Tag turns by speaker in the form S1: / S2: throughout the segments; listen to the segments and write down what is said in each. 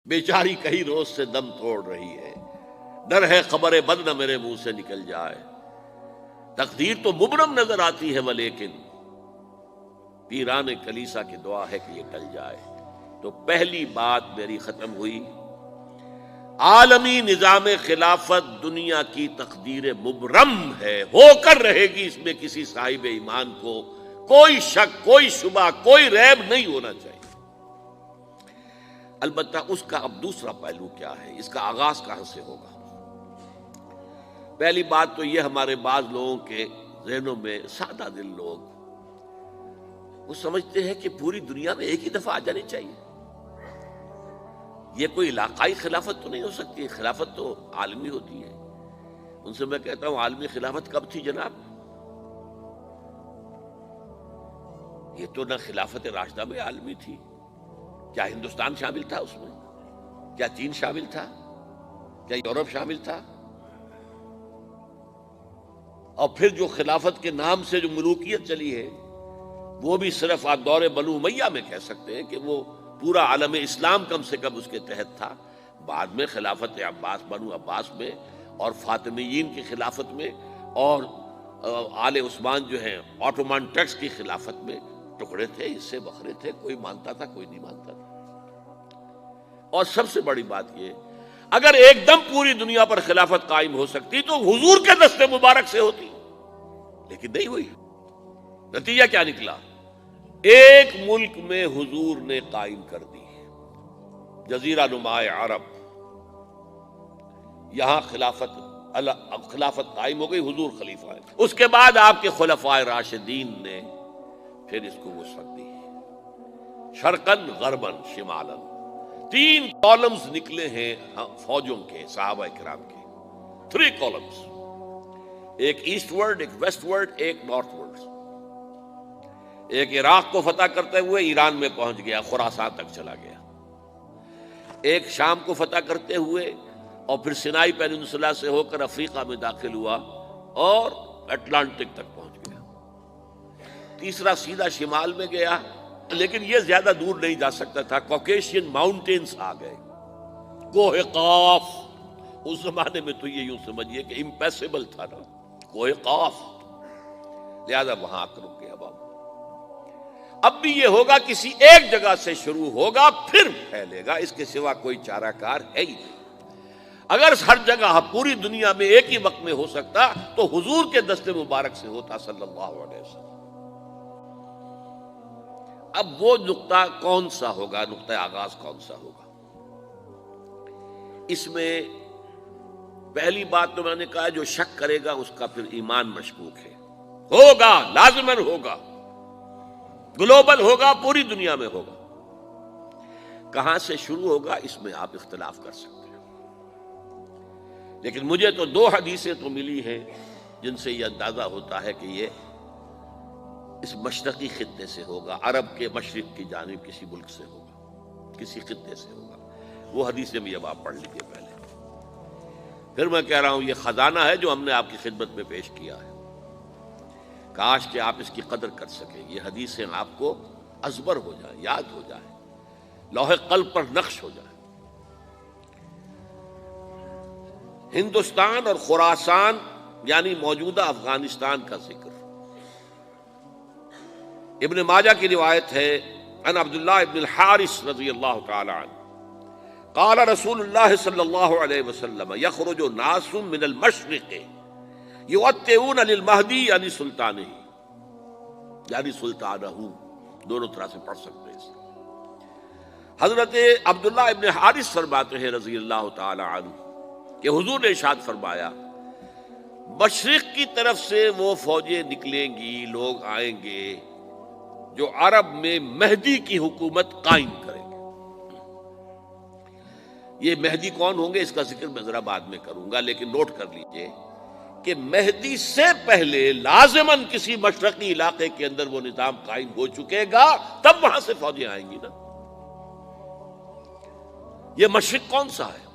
S1: بیچاری کئی روز سے دم توڑ رہی ہے، ڈر ہے خبر بد نہ میرے منہ سے نکل جائے، تقدیر تو مبرم نظر آتی ہے ولیکن پیران کلیسا کی دعا ہے کہ یہ ٹل جائے۔ تو پہلی بات میری ختم ہوئی، عالمی نظام خلافت دنیا کی تقدیر مبرم ہے، ہو کر رہے گی، اس میں کسی صاحب ایمان کو کوئی شک، کوئی شبہ، کوئی ریب نہیں ہونا چاہیے۔ البتہ اس کا اب دوسرا پہلو کیا ہے، اس کا آغاز کہاں سے ہوگا؟ پہلی بات تو یہ، ہمارے بعض لوگوں کے ذہنوں میں، سادہ دل لوگ وہ سمجھتے ہیں کہ پوری دنیا میں ایک ہی دفعہ آ جانی چاہیے، یہ کوئی علاقائی خلافت تو نہیں ہو سکتی، خلافت تو عالمی ہوتی ہے۔ ان سے میں کہتا ہوں عالمی خلافت کب تھی جناب؟ یہ تو نہ خلافت راشدہ میں عالمی تھی، کیا ہندوستان شامل تھا اس میں؟ کیا چین شامل تھا؟ کیا یورپ شامل تھا؟ اور پھر جو خلافت کے نام سے جو ملوکیت چلی ہے وہ بھی صرف آپ دور بنو امیہ میں کہہ سکتے ہیں کہ وہ پورا عالم اسلام کم سے کم اس کے تحت تھا۔ بعد میں خلافت عباس، بنو عباس میں اور فاطمیین کی خلافت میں اور آل عثمان جو ہیں آٹومان ٹرکس کی خلافت میں ٹکڑے تھے، حصے بکھرے تھے، کوئی مانتا تھا کوئی نہیں مانتا تھا۔ اور سب سے بڑی بات یہ، اگر ایک دم پوری دنیا پر خلافت قائم ہو سکتی تو حضور کے دست مبارک سے ہوتی، لیکن نہیں ہوئی۔ نتیجہ کیا نکلا؟ ایک ملک میں حضور نے قائم کر دی، جزیرہ نما عرب، یہاں خلافت قائم ہو گئی، حضور خلیفہ ہے۔ اس کے بعد آپ کے خلفائے راشدین نے پھر اس کو وسعت دی، شرقاً غرباً شمالاً، 3 کالمز نکلے ہیں فوجوں کے، صحابہ کرام کے، 3 کالمز، ایک ایسٹ ورڈ، ایک ویسٹ ورڈ، ایک نارتھ ورڈ۔ ایک عراق کو فتح کرتے ہوئے ایران میں پہنچ گیا، خراسان تک چلا گیا، ایک شام کو فتح کرتے ہوئے اور پھر سینائی پیننسولا سے ہو کر افریقہ میں داخل ہوا اور اٹلانٹک تک پہنچ گیا، تیسرا سیدھا شمال میں گیا، لیکن یہ زیادہ دور نہیں جا سکتا تھا، کوکیشین ماؤنٹینز آ گئے، کوہ قاف، اس زمانے میں تو یہ یوں سمجھیے کہ امپیسیبل تھا نا، کوہ قاف، لہذا وہاں آ کر رک گیا بابا۔ اب بھی یہ ہوگا کسی ایک جگہ سے شروع ہوگا پھر پھیلے گا، اس کے سوا کوئی چارہ کار ہے ہی نہیں۔ اگر ہر جگہ پوری دنیا میں ایک ہی وقت میں ہو سکتا تو حضور کے دست مبارک سے ہوتا صلی اللہ علیہ وسلم۔ اب وہ نقطہ کون سا ہوگا، نقطہ آغاز کون سا ہوگا؟ اس میں پہلی بات تو میں نے کہا جو شک کرے گا اس کا پھر ایمان مشکوک ہے، ہوگا، لازماً ہوگا، گلوبل ہوگا، پوری دنیا میں ہوگا۔ کہاں سے شروع ہوگا اس میں آپ اختلاف کر سکتے ہیں، لیکن مجھے تو 2 حدیثیں تو ملی ہیں جن سے یہ اندازہ ہوتا ہے کہ یہ اس مشرقی خطے سے ہوگا، عرب کے مشرق کی جانب کسی ملک سے ہوگا، کسی خطے سے ہوگا۔ وہ حدیثیں بھی اب آپ پڑھ لیجیے پہلے، پھر میں کہہ رہا ہوں یہ خزانہ ہے جو ہم نے آپ کی خدمت میں پیش کیا ہے، کاش کہ آپ اس کی قدر کر سکیں، یہ حدیثیں آپ کو ازبر ہو جائیں، یاد ہو جائیں، لوح قلب پر نقش ہو جائیں۔ ہندوستان اور خراسان یعنی موجودہ افغانستان کا ذکر ابن ماجہ کی روایت ہے، عن عبداللہ ابن الحارث رضی اللہ تعالی عنہ قال رسول اللہ صلی اللہ علیہ وسلم یخرج ناس من المشرق یؤتئون للمہدی یعنی سلطانہ، یعنی سلطانہ، دونوں طرح سے پڑھ سکتے ہیں۔ حضرت عبداللہ ابن حارث فرماتے ہیں رضی اللہ تعالی عنہ کہ حضور نے ارشاد فرمایا مشرق کی طرف سے وہ فوجیں نکلیں گی، لوگ آئیں گے جو عرب میں مہدی کی حکومت قائم کریں گے۔ یہ مہدی کون ہوں گے اس کا ذکر میں ذرا بعد میں کروں گا، لیکن نوٹ کر لیجئے کہ مہدی سے پہلے لازماً کسی مشرقی علاقے کے اندر وہ نظام قائم ہو چکے گا، تب وہاں سے فوجیں آئیں گی نا۔ یہ مشرق کون سا ہے؟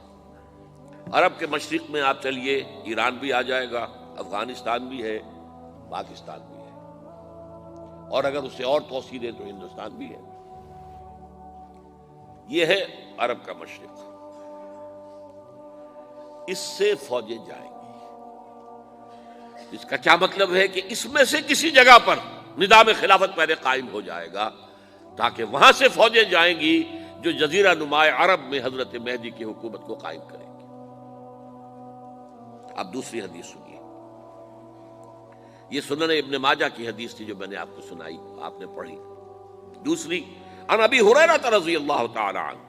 S1: عرب کے مشرق میں آپ چلیے ایران بھی آ جائے گا، افغانستان بھی ہے، پاکستان بھی ہے، اور اگر اس سے اور توسیع دیں تو ہندوستان بھی ہے۔ یہ ہے عرب کا مشرق، اس سے فوجیں جائیں گی۔ اس کا کیا مطلب ہے کہ اس میں سے کسی جگہ پر نظام خلافت پہلے قائم ہو جائے گا، تاکہ وہاں سے فوجیں جائیں گی جو جزیرہ نما عرب میں حضرت مہدی کی حکومت کو قائم کریں گی۔ اب دوسری حدیث سنیے، یہ سنن ابن ماجہ کی حدیث تھی جو میں نے آپ کو سنائی، آپ نے پڑھی۔ دوسری، عن ابی ہریرہ رضی اللہ تعالی عنہ،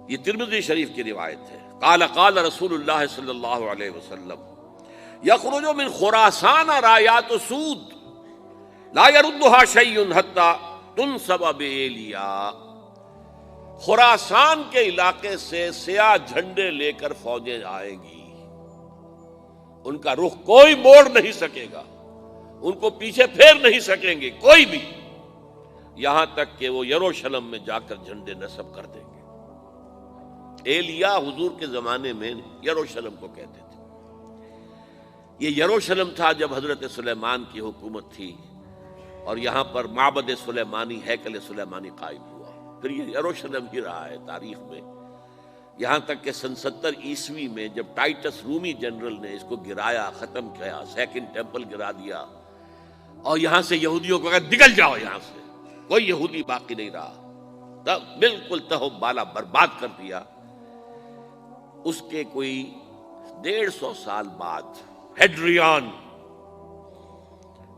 S1: یہ ترمذی شریف کی روایت ہے، قال قال رسول اللہ صلی اللہ علیہ وسلم یخرج من خراسان رایات سود لا يردها شیء حتی تنصب بإیلیا۔ خراسان کے علاقے سے سیاہ جھنڈے لے کر فوجیں آئیں گی، ان کا رخ کوئی موڑ نہیں سکے گا، ان کو پیچھے پھیر نہیں سکیں گے کوئی بھی، یہاں تک کہ وہ یروشلم میں جا کر جھنڈے نصب کر دیں گے۔ ایلیا حضور کے زمانے میں یروشلم کو کہتے تھے۔ یہ یروشلم تھا جب حضرت سلیمان کی حکومت تھی، اور یہاں پر معبد سلیمانی، ہیکل سلیمانی قائم ہوا، پھر یہ یروشلم ہی رہا ہے تاریخ میں، یہاں تک کہ سن 70 عیسوی میں جب ٹائٹس رومی جنرل نے اس کو گرایا، ختم کیا، سیکنڈ ٹیمپل گرا دیا، اور یہاں سے یہودیوں کو کہا نکل جاؤ یہاں سے، کوئی یہودی باقی نہیں رہا، بالکل تہو بالا برباد کر دیا۔ اس کے کوئی 150 سال بعد ہیڈریان،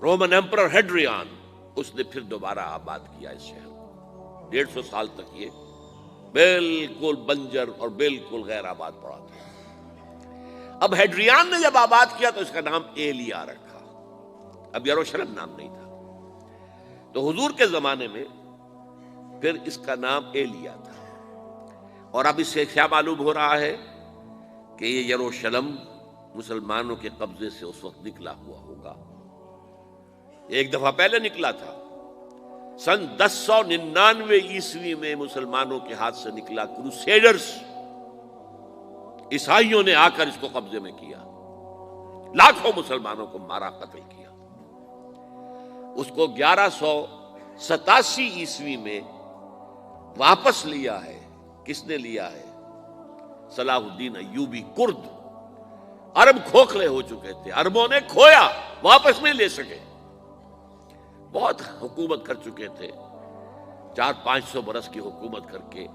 S1: رومن ایمپرر ہیڈریان، اس نے پھر دوبارہ آباد کیا اس شہر کو۔ 150 سال تک یہ بالکل بنجر اور بالکل غیر آباد پڑا تھا۔ اب ہیڈریان نے جب آباد کیا تو اس کا نام ایلیا رکھا، اب یروشلم نام نہیں تھا۔ تو حضور کے زمانے میں پھر اس کا نام ایلیا تھا، اور اب اس سے کیا معلوم ہو رہا ہے کہ یہ یروشلم مسلمانوں کے قبضے سے اس وقت نکلا ہوا ہوگا۔ ایک دفعہ پہلے نکلا تھا، سن 1099 عیسوی میں مسلمانوں کے ہاتھ سے نکلا، کروسیڈرز، عیسائیوں نے آ کر اس کو قبضے میں کیا، لاکھوں مسلمانوں کو مارا، قتل کیا۔ اس کو 1187 عیسوی میں واپس لیا ہے۔ کس نے لیا ہے؟ صلاح الدین ایوبی، کرد۔ عرب کھوکھلے ہو چکے تھے، عربوں نے کھویا، واپس نہیں لے سکے، بہت حکومت کر چکے تھے، 400-500 برس کی حکومت کر کے،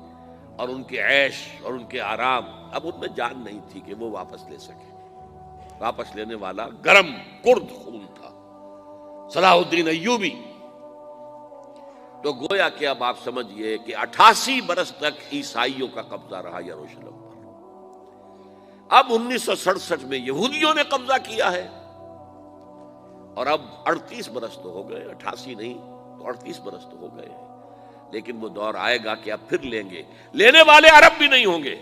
S1: اور ان کے عیش اور ان کے آرام، اب ان میں جان نہیں تھی کہ وہ واپس لے سکے۔ واپس لینے والا گرم کرد خون تھا، صلاح الدین ایوبی۔ تو گویا کہ اب آپ سمجھئے کہ 88 برس تک عیسائیوں کا قبضہ رہا یروشلم پر۔ اب 1967 میں یہودیوں نے قبضہ کیا ہے، اور اب 38 برس تو ہو گئے، 88 نہیں تو 38 برس تو ہو گئے ہیں، لیکن وہ دور آئے گا کہ اب پھر لیں گے، لینے والے عرب بھی نہیں ہوں گے،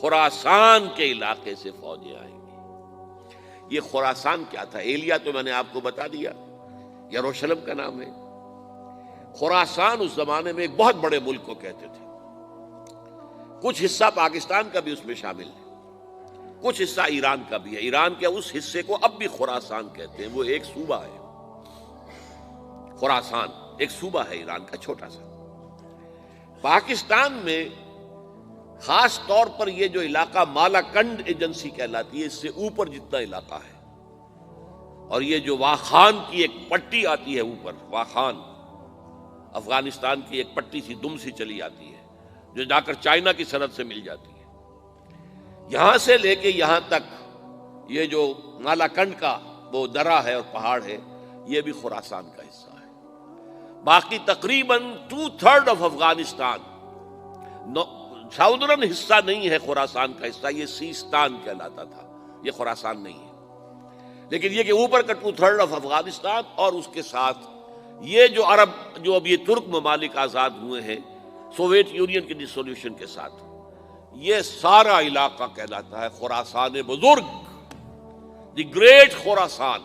S1: خراسان کے علاقے سے فوجیں آئیں گی۔ یہ خراسان کیا تھا؟ ایلیا تو میں نے آپ کو بتا دیا، یروشلم کا نام ہے۔ خراسان اس زمانے میں ایک بہت بڑے ملک کو کہتے تھے، کچھ حصہ پاکستان کا بھی اس میں شامل ہے، کچھ حصہ ایران کا بھی ہے۔ ایران کے اس حصے کو اب بھی خراسان کہتے ہیں، وہ ایک صوبہ ہے، خراسان ایک صوبہ ہے ایران کا چھوٹا سا۔ پاکستان میں خاص طور پر یہ جو علاقہ مالاکنڈ ایجنسی کہلاتی ہے، اس سے اوپر جتنا علاقہ ہے، اور یہ جو واخان کی ایک پٹی آتی ہے اوپر، واخان افغانستان کی ایک پٹی سی دم سی چلی آتی ہے جو جا کر چائنا کی سرحد سے مل جاتی ہے، یہاں سے لے کے یہاں تک یہ جو مالاکنڈ کا وہ درہ ہے اور پہاڑ ہے، یہ بھی خراسان کا حصہ ہے۔ باقی تقریباً 2/3 آف افغانستان ساؤدرن حصہ نہیں ہے خراسان کا حصہ، یہ سیستان کہلاتا تھا، یہ خراسان نہیں ہے۔ لیکن یہ کہ اوپر کا 2/3 آف افغانستان، اور اس کے ساتھ یہ جو عرب، جو اب یہ ترک ممالک آزاد ہوئے ہیں سوویت یونین کی ڈسولوشن کے ساتھ، یہ سارا علاقہ کہلاتا ہے خراسان بزرگ، دی گریٹ خراسان۔